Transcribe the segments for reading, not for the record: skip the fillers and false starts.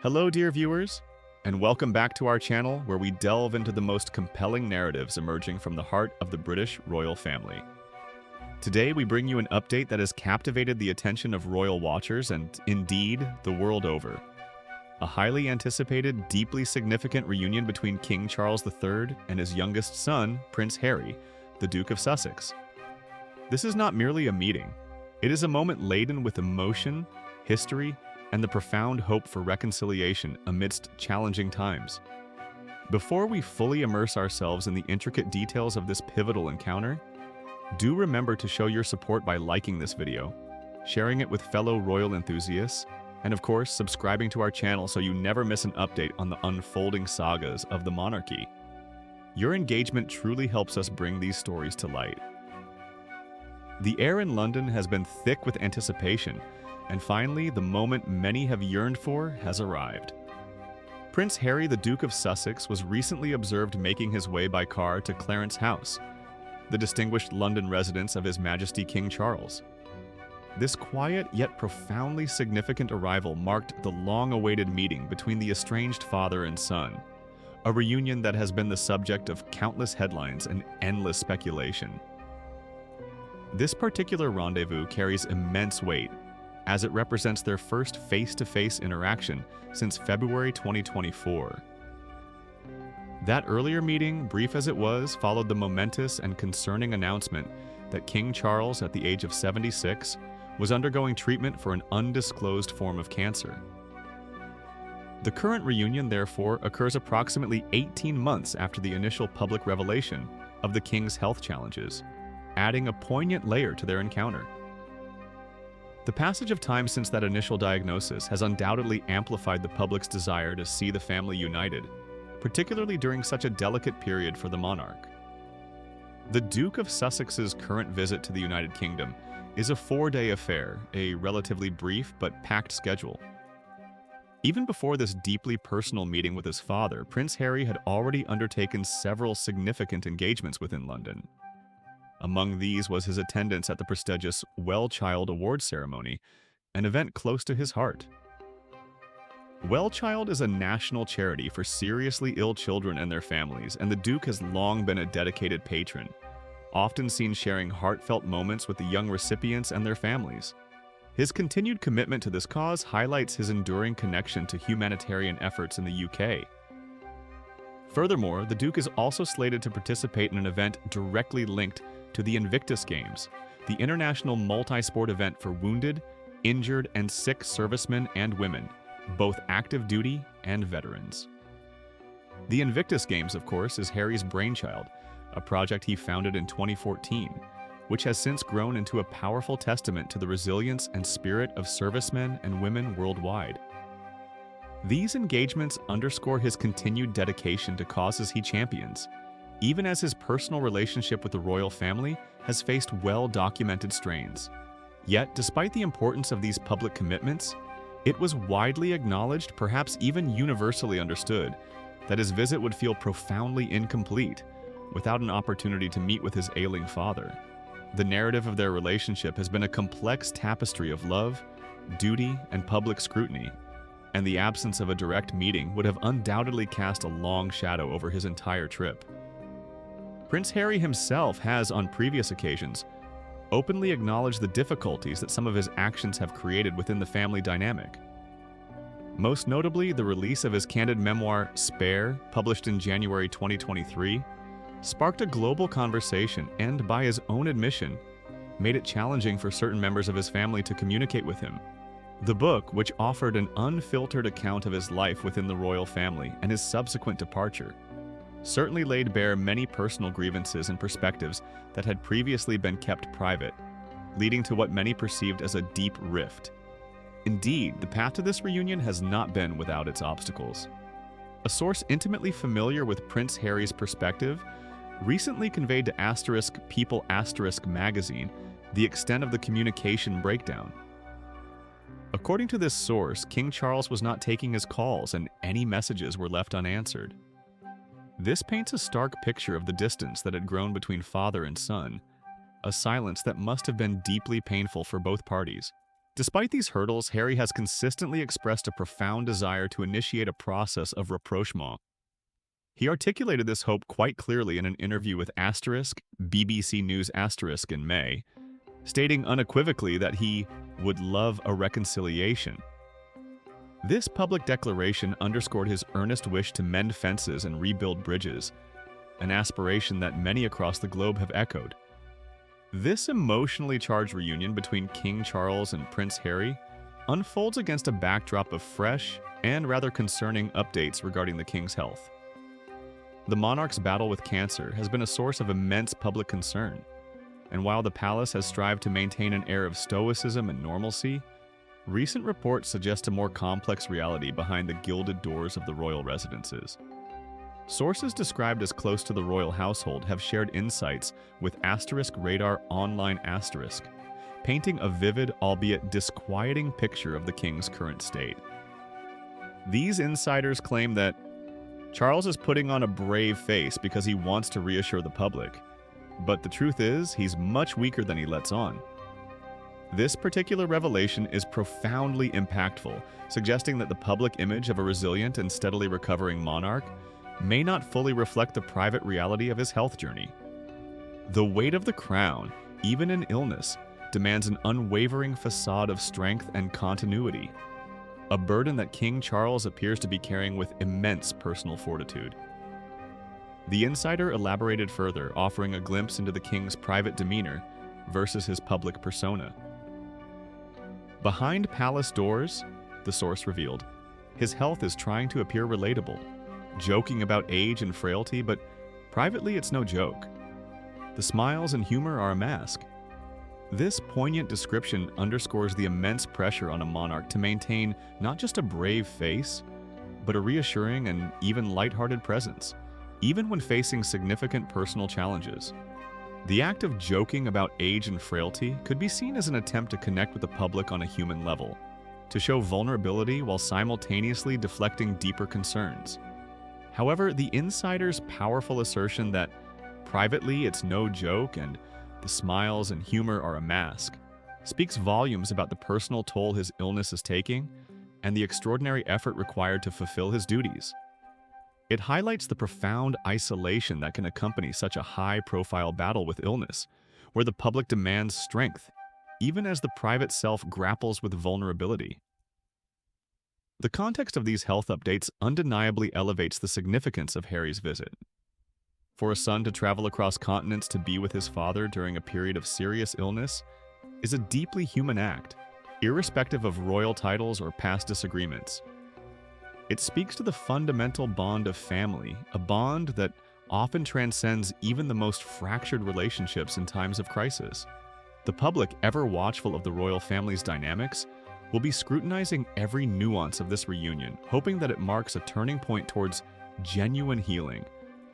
Hello, dear viewers, and welcome back to our channel where we delve into the most compelling narratives emerging from the heart of the British royal family. Today, we bring you an update that has captivated the attention of royal watchers and, indeed, the world over. A highly anticipated, deeply significant reunion between King Charles III and his youngest son, Prince Harry, the Duke of Sussex. This is not merely a meeting. It is a moment laden with emotion, history, and the profound hope for reconciliation amidst challenging times. Before we fully immerse ourselves in the intricate details of this pivotal encounter, do remember to show your support by liking this video, sharing it with fellow royal enthusiasts, and of course, subscribing to our channel so you never miss an update on the unfolding sagas of the monarchy. Your engagement truly helps us bring these stories to light. The air in London has been thick with anticipation, and finally, the moment many have yearned for has arrived. Prince Harry, the Duke of Sussex, was recently observed making his way by car to Clarence House, the distinguished London residence of His Majesty King Charles. This quiet yet profoundly significant arrival marked the long-awaited meeting between the estranged father and son, a reunion that has been the subject of countless headlines and endless speculation. This particular rendezvous carries immense weight, as it represents their first face-to-face interaction since February 2024. That earlier meeting, brief as it was, followed the momentous and concerning announcement that King Charles, at the age of 76, was undergoing treatment for an undisclosed form of cancer. The current reunion, therefore, occurs approximately 18 months after the initial public revelation of the King's health challenges, adding a poignant layer to their encounter. The passage of time since that initial diagnosis has undoubtedly amplified the public's desire to see the family united, particularly during such a delicate period for the monarch. The Duke of Sussex's current visit to the United Kingdom is a 4-day affair, a relatively brief but packed schedule. Even before this deeply personal meeting with his father, Prince Harry had already undertaken several significant engagements within London. Among these was his attendance at the prestigious Well Child Awards ceremony, an event close to his heart. Well Child is a national charity for seriously ill children and their families, and the Duke has long been a dedicated patron, often seen sharing heartfelt moments with the young recipients and their families. His continued commitment to this cause highlights his enduring connection to humanitarian efforts in the UK. Furthermore, the Duke is also slated to participate in an event directly linked to the Invictus Games, the international multi-sport event for wounded, injured, and sick servicemen and women, both active duty and veterans. The Invictus Games, of course, is Harry's brainchild, a project he founded in 2014, which has since grown into a powerful testament to the resilience and spirit of servicemen and women worldwide. These engagements underscore his continued dedication to causes he champions, even as his personal relationship with the royal family has faced well-documented strains. Yet, despite the importance of these public commitments, it was widely acknowledged, perhaps even universally understood, that his visit would feel profoundly incomplete without an opportunity to meet with his ailing father. The narrative of their relationship has been a complex tapestry of love, duty, and public scrutiny, and the absence of a direct meeting would have undoubtedly cast a long shadow over his entire trip. Prince Harry himself has, on previous occasions, openly acknowledged the difficulties that some of his actions have created within the family dynamic. Most notably, the release of his candid memoir, Spare, published in January 2023, sparked a global conversation and, by his own admission, made it challenging for certain members of his family to communicate with him. The book, which offered an unfiltered account of his life within the royal family and his subsequent departure, certainly laid bare many personal grievances and perspectives that had previously been kept private, leading to what many perceived as a deep rift. Indeed, the path to this reunion has not been without its obstacles. A source intimately familiar with Prince Harry's perspective recently conveyed to People magazine the extent of the communication breakdown. According to this source, King Charles was not taking his calls and any messages were left unanswered. This paints a stark picture of the distance that had grown between father and son, a silence that must have been deeply painful for both parties. Despite these hurdles, Harry has consistently expressed a profound desire to initiate a process of rapprochement. He articulated this hope quite clearly in an interview with BBC News in May, stating unequivocally that he would love a reconciliation. This public declaration underscored his earnest wish to mend fences and rebuild bridges, an aspiration that many across the globe have echoed. This emotionally charged reunion between King Charles and Prince Harry unfolds against a backdrop of fresh and rather concerning updates regarding the king's health. The monarch's battle with cancer has been a source of immense public concern, and while the palace has strived to maintain an air of stoicism and normalcy, recent reports suggest a more complex reality behind the gilded doors of the royal residences. Sources described as close to the royal household have shared insights with *Radar Online*, painting a vivid, albeit disquieting picture of the king's current state. These insiders claim that Charles is putting on a brave face because he wants to reassure the public, but the truth is, he's much weaker than he lets on. This particular revelation is profoundly impactful, suggesting that the public image of a resilient and steadily recovering monarch may not fully reflect the private reality of his health journey. The weight of the crown, even in illness, demands an unwavering facade of strength and continuity, a burden that King Charles appears to be carrying with immense personal fortitude. The insider elaborated further, offering a glimpse into the king's private demeanor versus his public persona. Behind palace doors, the source revealed, his health is trying to appear relatable, joking about age and frailty, but privately it's no joke. The smiles and humor are a mask. This poignant description underscores the immense pressure on a monarch to maintain not just a brave face, but a reassuring and even lighthearted presence, even when facing significant personal challenges. The act of joking about age and frailty could be seen as an attempt to connect with the public on a human level, to show vulnerability while simultaneously deflecting deeper concerns. However, the insider's powerful assertion that privately it's no joke and the smiles and humor are a mask speaks volumes about the personal toll his illness is taking and the extraordinary effort required to fulfill his duties. It highlights the profound isolation that can accompany such a high-profile battle with illness, where the public demands strength, even as the private self grapples with vulnerability. The context of these health updates undeniably elevates the significance of Harry's visit. For a son to travel across continents to be with his father during a period of serious illness is a deeply human act, irrespective of royal titles or past disagreements. It speaks to the fundamental bond of family, a bond that often transcends even the most fractured relationships in times of crisis. The public, ever watchful of the royal family's dynamics, will be scrutinizing every nuance of this reunion, hoping that it marks a turning point towards genuine healing,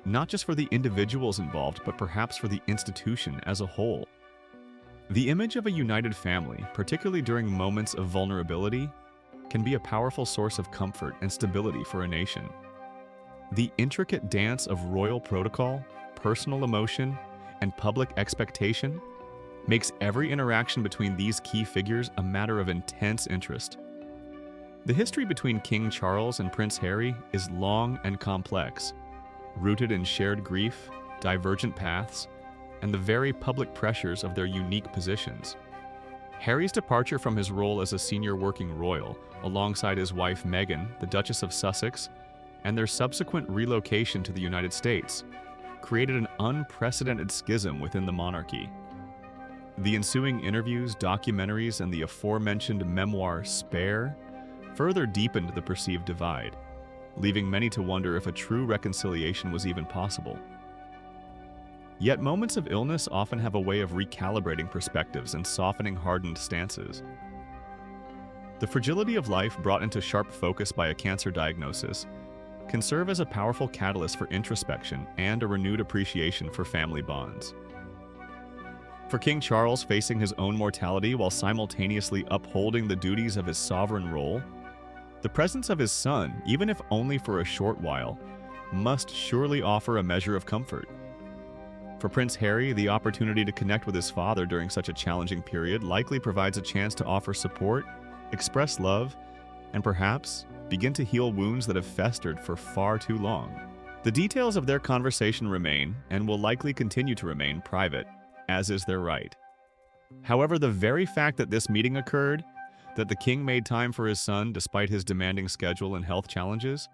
not just for the individuals involved, but perhaps for the institution as a whole. The image of a united family, particularly during moments of vulnerability, can be a powerful source of comfort and stability for a nation. The intricate dance of royal protocol, personal emotion, and public expectation makes every interaction between these key figures a matter of intense interest. The history between King Charles and Prince Harry is long and complex, rooted in shared grief, divergent paths, and the very public pressures of their unique positions. Harry's departure from his role as a senior working royal, alongside his wife Meghan, the Duchess of Sussex, and their subsequent relocation to the United States, created an unprecedented schism within the monarchy. The ensuing interviews, documentaries, and the aforementioned memoir *Spare* further deepened the perceived divide, leaving many to wonder if a true reconciliation was even possible. Yet moments of illness often have a way of recalibrating perspectives and softening hardened stances. The fragility of life brought into sharp focus by a cancer diagnosis can serve as a powerful catalyst for introspection and a renewed appreciation for family bonds. For King Charles, facing his own mortality while simultaneously upholding the duties of his sovereign role, the presence of his son, even if only for a short while, must surely offer a measure of comfort. For Prince Harry, the opportunity to connect with his father during such a challenging period likely provides a chance to offer support, express love, and perhaps begin to heal wounds that have festered for far too long. The details of their conversation remain, and will likely continue to remain, private, as is their right. However, the very fact that this meeting occurred, that the king made time for his son despite his demanding schedule and health challenges,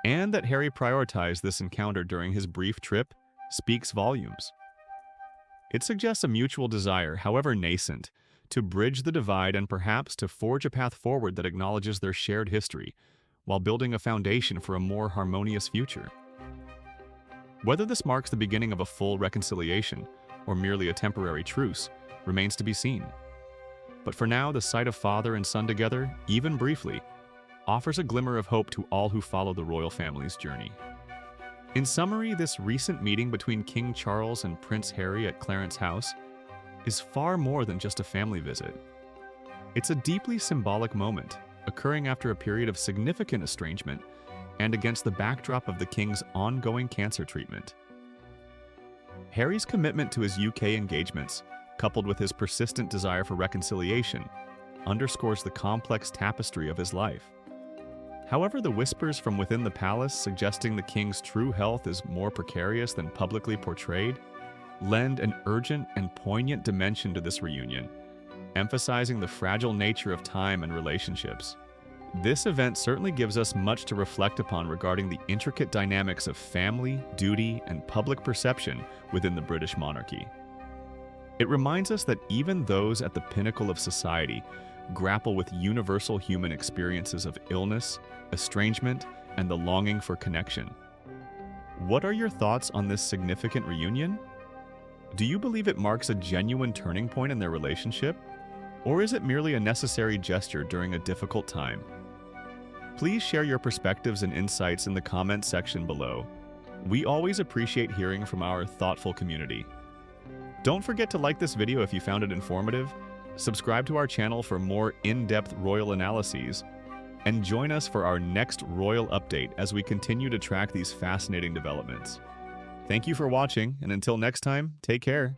and that Harry prioritized this encounter during his brief trip, speaks volumes. It suggests a mutual desire, however nascent, to bridge the divide and perhaps to forge a path forward that acknowledges their shared history, while building a foundation for a more harmonious future. Whether this marks the beginning of a full reconciliation, or merely a temporary truce, remains to be seen. But for now, the sight of father and son together, even briefly, offers a glimmer of hope to all who follow the royal family's journey. In summary, this recent meeting between King Charles and Prince Harry at Clarence House is far more than just a family visit. It's a deeply symbolic moment, occurring after a period of significant estrangement and against the backdrop of the king's ongoing cancer treatment. Harry's commitment to his UK engagements, coupled with his persistent desire for reconciliation, underscores the complex tapestry of his life. However, the whispers from within the palace suggesting the king's true health is more precarious than publicly portrayed lend an urgent and poignant dimension to this reunion, emphasizing the fragile nature of time and relationships. This event certainly gives us much to reflect upon regarding the intricate dynamics of family, duty, and public perception within the British monarchy. It reminds us that even those at the pinnacle of society grapple with universal human experiences of illness, estrangement, and the longing for connection. What are your thoughts on this significant reunion? Do you believe it marks a genuine turning point in their relationship? Or is it merely a necessary gesture during a difficult time? Please share your perspectives and insights in the comments section below. We always appreciate hearing from our thoughtful community. Don't forget to like this video if you found it informative, subscribe to our channel for more in-depth royal analyses, and join us for our next royal update as we continue to track these fascinating developments. Thank you for watching, and until next time, take care.